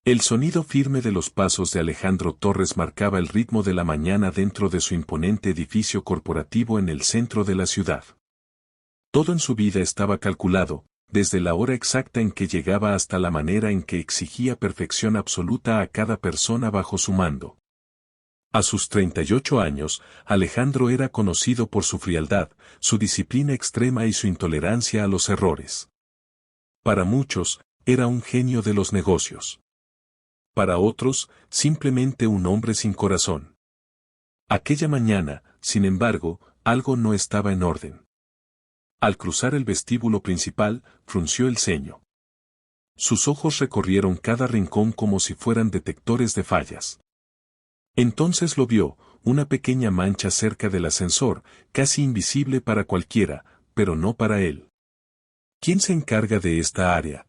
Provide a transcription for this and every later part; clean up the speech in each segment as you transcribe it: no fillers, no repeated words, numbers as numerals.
El sonido firme de los pasos de Alejandro Torres marcaba el ritmo de la mañana dentro de su imponente edificio corporativo en el centro de la ciudad. Todo en su vida estaba calculado, desde la hora exacta en que llegaba hasta la manera en que exigía perfección absoluta a cada persona bajo su mando. A sus 38 años, Alejandro era conocido por su frialdad, su disciplina extrema y su intolerancia a los errores. Para muchos, era un genio de los negocios. Para otros, simplemente un hombre sin corazón. Aquella mañana, sin embargo, algo no estaba en orden. Al cruzar el vestíbulo principal, frunció el ceño. Sus ojos recorrieron cada rincón como si fueran detectores de fallas. Entonces lo vio, una pequeña mancha cerca del ascensor, casi invisible para cualquiera, pero no para él. ¿Quién se encarga de esta área?,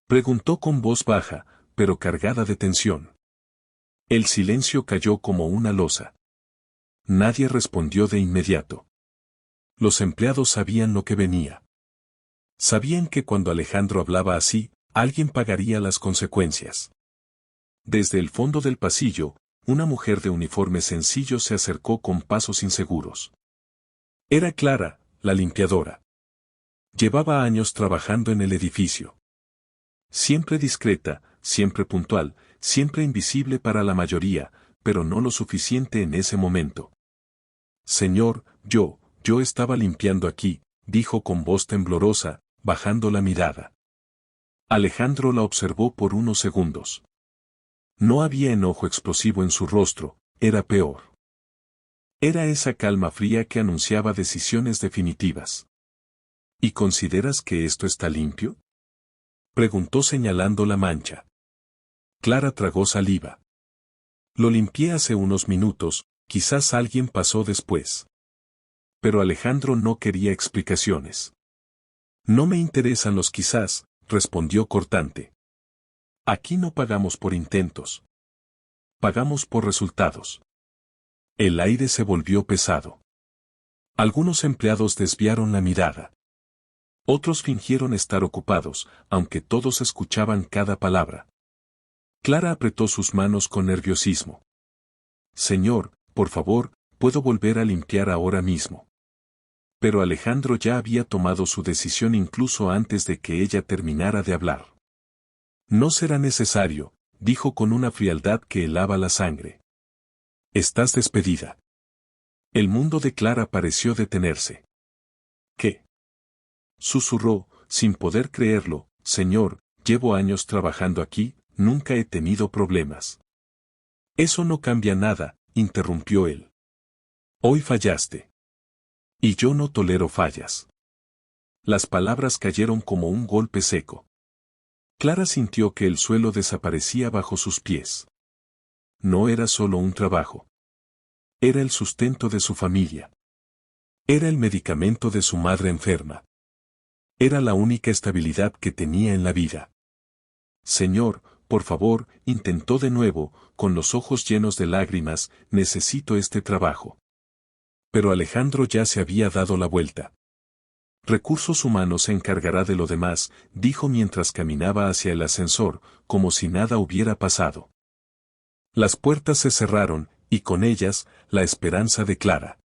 preguntó con voz baja, pero cargada de tensión. El silencio cayó como una losa. Nadie respondió de inmediato. Los empleados sabían lo que venía. Sabían que cuando Alejandro hablaba así, alguien pagaría las consecuencias. Desde el fondo del pasillo, una mujer de uniforme sencillo se acercó con pasos inseguros. Era Clara, la limpiadora. Llevaba años trabajando en el edificio. Siempre discreta, siempre puntual, siempre invisible para la mayoría, pero no lo suficiente en ese momento. Señor, yo estaba limpiando aquí, dijo con voz temblorosa, bajando la mirada. Alejandro la observó por unos segundos. No había enojo explosivo en su rostro, era peor. Era esa calma fría que anunciaba decisiones definitivas. ¿Y consideras que esto está limpio?, preguntó señalando la mancha. Clara tragó saliva. Lo limpié hace unos minutos, quizás alguien pasó después. Pero Alejandro no quería explicaciones. No me interesan los quizás, respondió cortante. Aquí no pagamos por intentos. Pagamos por resultados. El aire se volvió pesado. Algunos empleados desviaron la mirada. Otros fingieron estar ocupados, aunque todos escuchaban cada palabra. Clara apretó sus manos con nerviosismo. Señor, por favor, puedo volver a limpiar ahora mismo. Pero Alejandro ya había tomado su decisión incluso antes de que ella terminara de hablar. No será necesario, dijo con una frialdad que helaba la sangre. Estás despedida. El mundo de Clara pareció detenerse. ¿Qué?, susurró, sin poder creerlo. Señor, llevo años trabajando aquí, nunca he tenido problemas. Eso no cambia nada, interrumpió él. Hoy fallaste. Y yo no tolero fallas. Las palabras cayeron como un golpe seco. Clara sintió que el suelo desaparecía bajo sus pies. No era solo un trabajo. Era el sustento de su familia. Era el medicamento de su madre enferma. Era la única estabilidad que tenía en la vida. Señor, por favor, intentó de nuevo, con los ojos llenos de lágrimas, necesito este trabajo. Pero Alejandro ya se había dado la vuelta. Recursos Humanos se encargará de lo demás, dijo mientras caminaba hacia el ascensor, como si nada hubiera pasado. Las puertas se cerraron, y con ellas, la esperanza de Clara.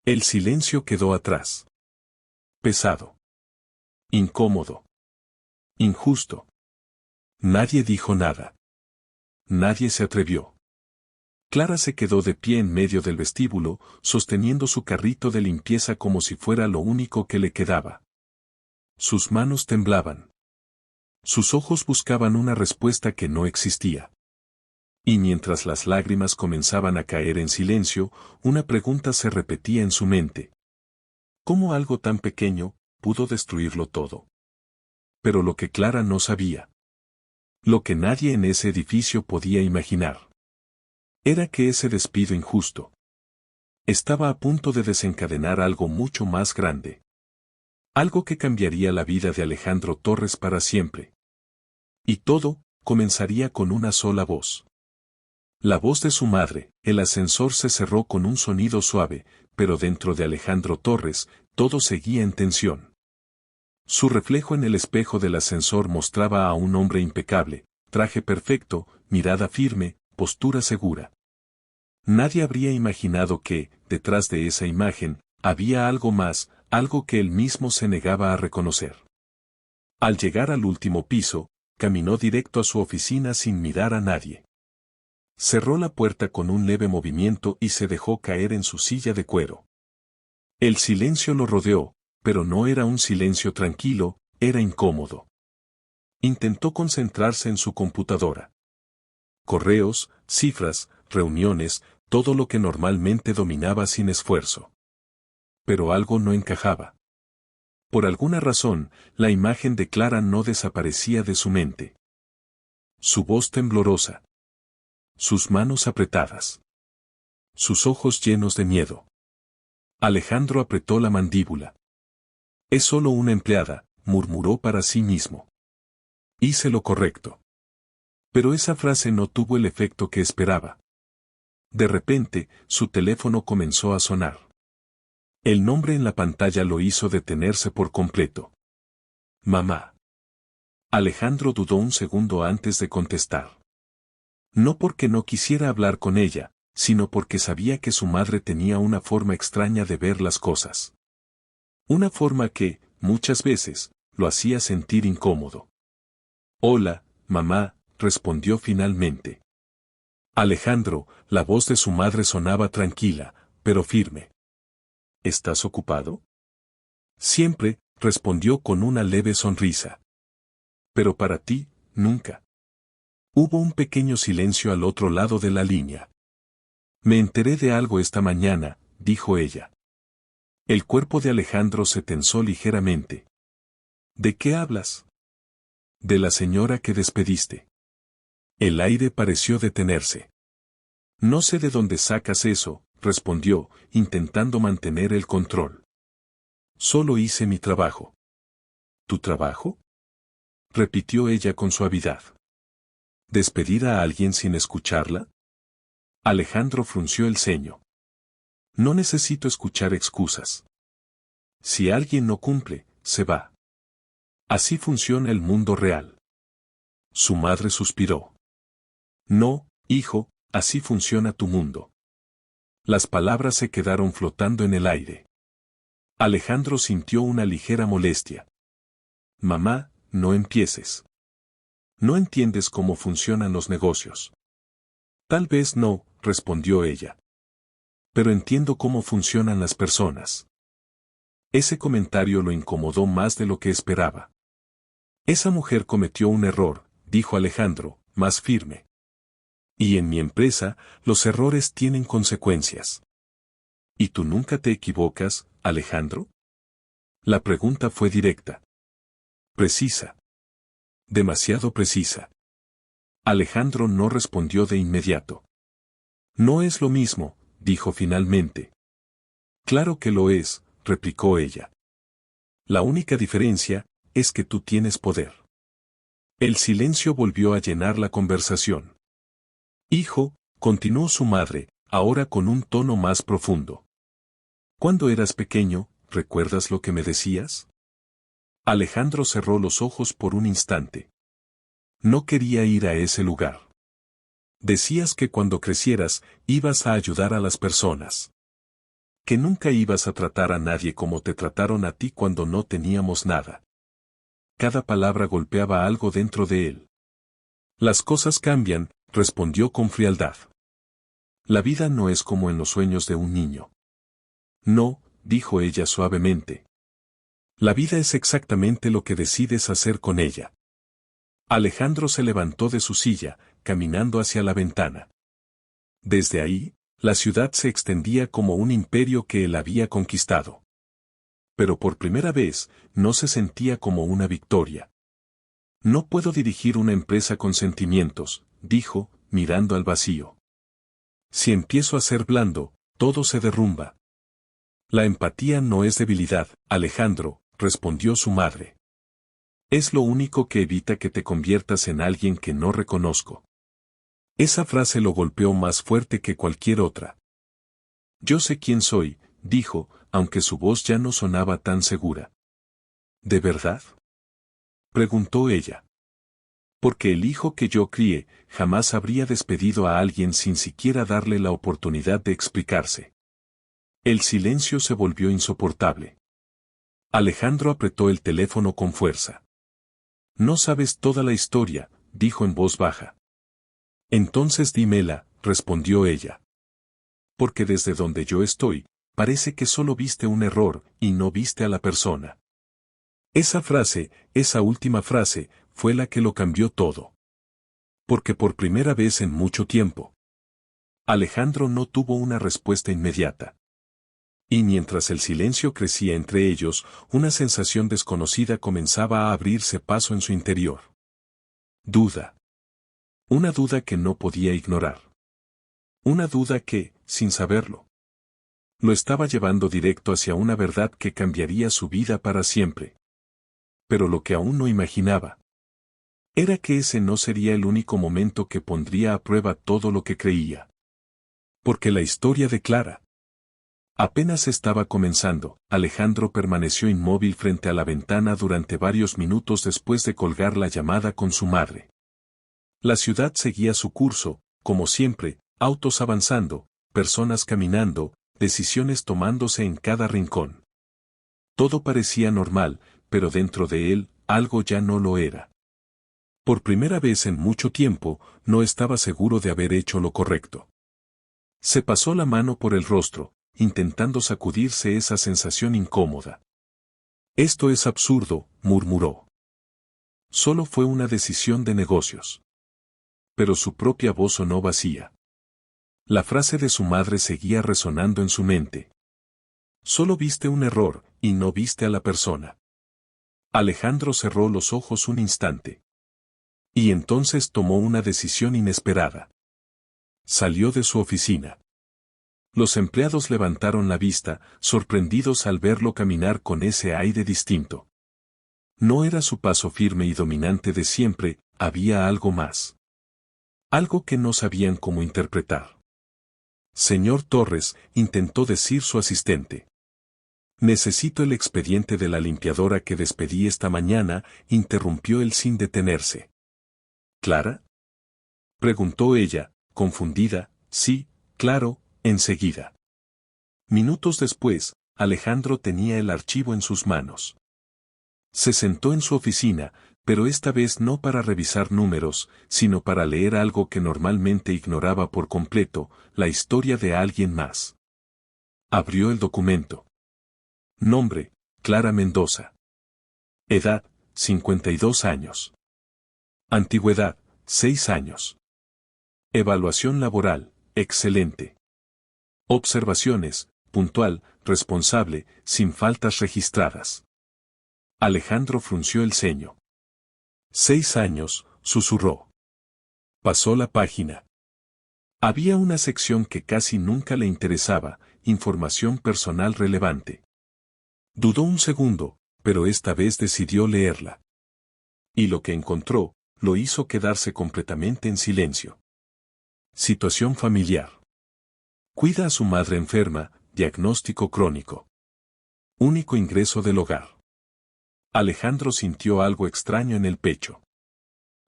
El silencio quedó atrás. Pesado. Incómodo. Injusto. Nadie dijo nada. Nadie se atrevió. Clara se quedó de pie en medio del vestíbulo, sosteniendo su carrito de limpieza como si fuera lo único que le quedaba. Sus manos temblaban. Sus ojos buscaban una respuesta que no existía. Y mientras las lágrimas comenzaban a caer en silencio, una pregunta se repetía en su mente. ¿Cómo algo tan pequeño pudo destruirlo todo? Pero lo que Clara no sabía, lo que nadie en ese edificio podía imaginar, era que ese despido injusto estaba a punto de desencadenar algo mucho más grande. Algo que cambiaría la vida de Alejandro Torres para siempre. Y todo comenzaría con una sola voz. La voz de su madre. El ascensor se cerró con un sonido suave, pero dentro de Alejandro Torres, todo seguía en tensión. Su reflejo en el espejo del ascensor mostraba a un hombre impecable, traje perfecto, mirada firme, postura segura. Nadie habría imaginado que, detrás de esa imagen, había algo más, algo que él mismo se negaba a reconocer. Al llegar al último piso, caminó directo a su oficina sin mirar a nadie. Cerró la puerta con un leve movimiento y se dejó caer en su silla de cuero. El silencio lo rodeó, pero no era un silencio tranquilo, era incómodo. Intentó concentrarse en su computadora. Correos, cifras, reuniones, todo lo que normalmente dominaba sin esfuerzo. Pero algo no encajaba. Por alguna razón, la imagen de Clara no desaparecía de su mente. Su voz temblorosa. Sus manos apretadas. Sus ojos llenos de miedo. Alejandro apretó la mandíbula. Es solo una empleada, murmuró para sí mismo. Hice lo correcto. Pero esa frase no tuvo el efecto que esperaba. De repente, su teléfono comenzó a sonar. El nombre en la pantalla lo hizo detenerse por completo. Mamá. Alejandro dudó un segundo antes de contestar. No porque no quisiera hablar con ella, sino porque sabía que su madre tenía una forma extraña de ver las cosas. Una forma que, muchas veces, lo hacía sentir incómodo. Hola, mamá, respondió finalmente. Alejandro, la voz de su madre sonaba tranquila, pero firme. ¿Estás ocupado? Siempre, respondió con una leve sonrisa. Pero para ti, nunca. Hubo un pequeño silencio al otro lado de la línea. Me enteré de algo esta mañana, dijo ella. El cuerpo de Alejandro se tensó ligeramente. ¿De qué hablas? De la señora que despediste. El aire pareció detenerse. No sé de dónde sacas eso, respondió, intentando mantener el control. Solo hice mi trabajo. ¿Tu trabajo? Repitió ella con suavidad. ¿Despedir a alguien sin escucharla? Alejandro frunció el ceño. No necesito escuchar excusas. Si alguien no cumple, se va. Así funciona el mundo real. Su madre suspiró. No, hijo, así funciona tu mundo. Las palabras se quedaron flotando en el aire. Alejandro sintió una ligera molestia. Mamá, no empieces. No entiendes cómo funcionan los negocios. Tal vez no, respondió ella. Pero entiendo cómo funcionan las personas. Ese comentario lo incomodó más de lo que esperaba. Esa mujer cometió un error, dijo Alejandro, más firme. Y en mi empresa, los errores tienen consecuencias. ¿Y tú nunca te equivocas, Alejandro? La pregunta fue directa. Precisa. Demasiado precisa. Alejandro no respondió de inmediato. No es lo mismo, dijo finalmente. Claro que lo es, replicó ella. La única diferencia es que tú tienes poder. El silencio volvió a llenar la conversación. Hijo, continuó su madre, ahora con un tono más profundo. Cuando eras pequeño, ¿recuerdas lo que me decías? Alejandro cerró los ojos por un instante. No quería ir a ese lugar. Decías que cuando crecieras, ibas a ayudar a las personas. Que nunca ibas a tratar a nadie como te trataron a ti cuando no teníamos nada. Cada palabra golpeaba algo dentro de él. Las cosas cambian, respondió con frialdad. La vida no es como en los sueños de un niño. No, dijo ella suavemente. La vida es exactamente lo que decides hacer con ella. Alejandro se levantó de su silla, caminando hacia la ventana. Desde ahí, la ciudad se extendía como un imperio que él había conquistado. Pero por primera vez, no se sentía como una victoria. No puedo dirigir una empresa con sentimientos, dijo, mirando al vacío. Si empiezo a ser blando, todo se derrumba. La empatía no es debilidad, Alejandro, respondió su madre. Es lo único que evita que te conviertas en alguien que no reconozco. Esa frase lo golpeó más fuerte que cualquier otra. Yo sé quién soy, dijo, aunque su voz ya no sonaba tan segura. ¿De verdad? Preguntó ella. Porque el hijo que yo crié jamás habría despedido a alguien sin siquiera darle la oportunidad de explicarse. El silencio se volvió insoportable. Alejandro apretó el teléfono con fuerza. No sabes toda la historia, dijo en voz baja. Entonces dímela, respondió ella. Porque desde donde yo estoy, parece que solo viste un error y no viste a la persona. Esa frase, esa última frase, fue la que lo cambió todo. Porque por primera vez en mucho tiempo, Alejandro no tuvo una respuesta inmediata. Y mientras el silencio crecía entre ellos, una sensación desconocida comenzaba a abrirse paso en su interior. Duda. Una duda que no podía ignorar. Una duda que, sin saberlo, lo estaba llevando directo hacia una verdad que cambiaría su vida para siempre. Pero lo que aún no imaginaba era que ese no sería el único momento que pondría a prueba todo lo que creía. Porque la historia de Clara apenas estaba comenzando. Alejandro permaneció inmóvil frente a la ventana durante varios minutos después de colgar la llamada con su madre. La ciudad seguía su curso, como siempre, autos avanzando, personas caminando, decisiones tomándose en cada rincón. Todo parecía normal, pero dentro de él, algo ya no lo era. Por primera vez en mucho tiempo, no estaba seguro de haber hecho lo correcto. Se pasó la mano por el rostro, intentando sacudirse esa sensación incómoda. Esto es absurdo, murmuró. Solo fue una decisión de negocios. Pero su propia voz sonó vacía. La frase de su madre seguía resonando en su mente. Solo viste un error, y no viste a la persona. Alejandro cerró los ojos un instante. Y entonces tomó una decisión inesperada. Salió de su oficina. Los empleados levantaron la vista, sorprendidos al verlo caminar con ese aire distinto. No era su paso firme y dominante de siempre, había algo más. Algo que no sabían cómo interpretar. Señor Torres, intentó decir su asistente. Necesito el expediente de la limpiadora que despedí esta mañana, interrumpió él sin detenerse. ¿Clara? Preguntó ella, confundida. Sí, claro, enseguida. Minutos después, Alejandro tenía el archivo en sus manos. Se sentó en su oficina, pero esta vez no para revisar números, sino para leer algo que normalmente ignoraba por completo, la historia de alguien más. Abrió el documento. Nombre, Clara Mendoza. Edad, 52 años. Antigüedad, 6 años. Evaluación laboral, excelente. Observaciones, puntual, responsable, sin faltas registradas. Alejandro frunció el ceño. 6 años, susurró. Pasó la página. Había una sección que casi nunca le interesaba, información personal relevante. Dudó un segundo, pero esta vez decidió leerla. Y lo que encontró, lo hizo quedarse completamente en silencio. Situación familiar. Cuida a su madre enferma, diagnóstico crónico. Único ingreso del hogar. Alejandro sintió algo extraño en el pecho.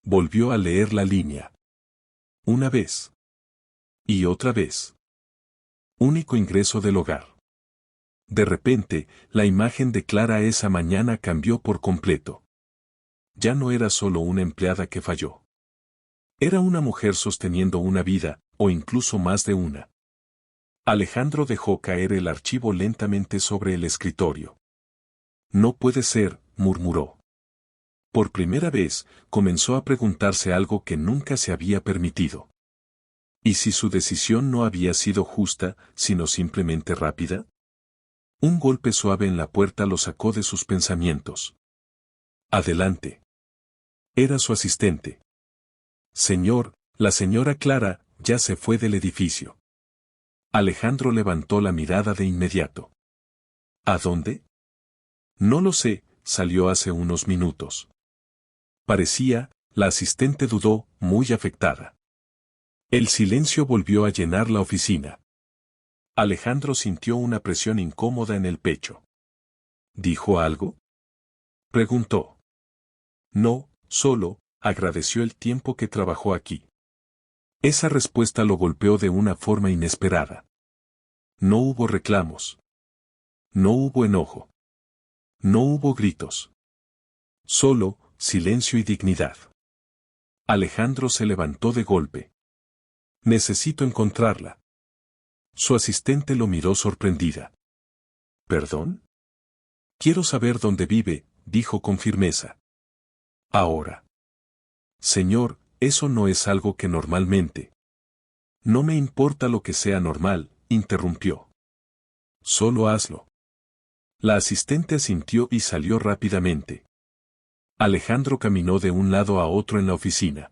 Volvió a leer la línea. Una vez. Y otra vez. Único ingreso del hogar. De repente, la imagen de Clara esa mañana cambió por completo. Ya no era solo una empleada que falló. Era una mujer sosteniendo una vida, o incluso más de una. Alejandro dejó caer el archivo lentamente sobre el escritorio. No puede ser, murmuró. Por primera vez, comenzó a preguntarse algo que nunca se había permitido. ¿Y si su decisión no había sido justa, sino simplemente rápida? Un golpe suave en la puerta lo sacó de sus pensamientos. Adelante. Era su asistente. Señor, la señora Clara, ya se fue del edificio. Alejandro levantó la mirada de inmediato. ¿A dónde? No lo sé, salió hace unos minutos. Parecía, la asistente dudó, muy afectada. El silencio volvió a llenar la oficina. Alejandro sintió una presión incómoda en el pecho. ¿Dijo algo? Preguntó. No, solo, agradeció el tiempo que trabajó aquí. Esa respuesta lo golpeó de una forma inesperada. No hubo reclamos. No hubo enojo. No hubo gritos. Solo, silencio y dignidad. Alejandro se levantó de golpe. Necesito encontrarla. Su asistente lo miró sorprendida. ¿Perdón? Quiero saber dónde vive, dijo con firmeza. Ahora. Señor, eso no es algo que normalmente. No me importa lo que sea normal, interrumpió. Solo hazlo. La asistente asintió y salió rápidamente. Alejandro caminó de un lado a otro en la oficina.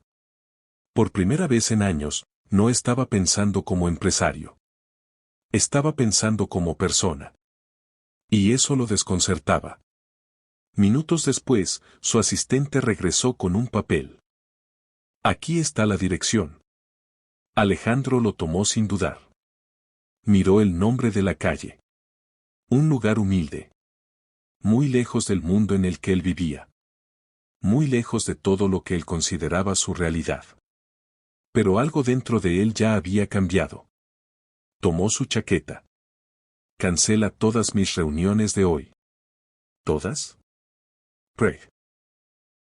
Por primera vez en años, no estaba pensando como empresario. Estaba pensando como persona. Y eso lo desconcertaba. Minutos después, su asistente regresó con un papel. Aquí está la dirección. Alejandro lo tomó sin dudar. Miró el nombre de la calle. Un lugar humilde. Muy lejos del mundo en el que él vivía. Muy lejos de todo lo que él consideraba su realidad. Pero algo dentro de él ya había cambiado. Tomó su chaqueta. Cancela todas mis reuniones de hoy. ¿Todas? Craig.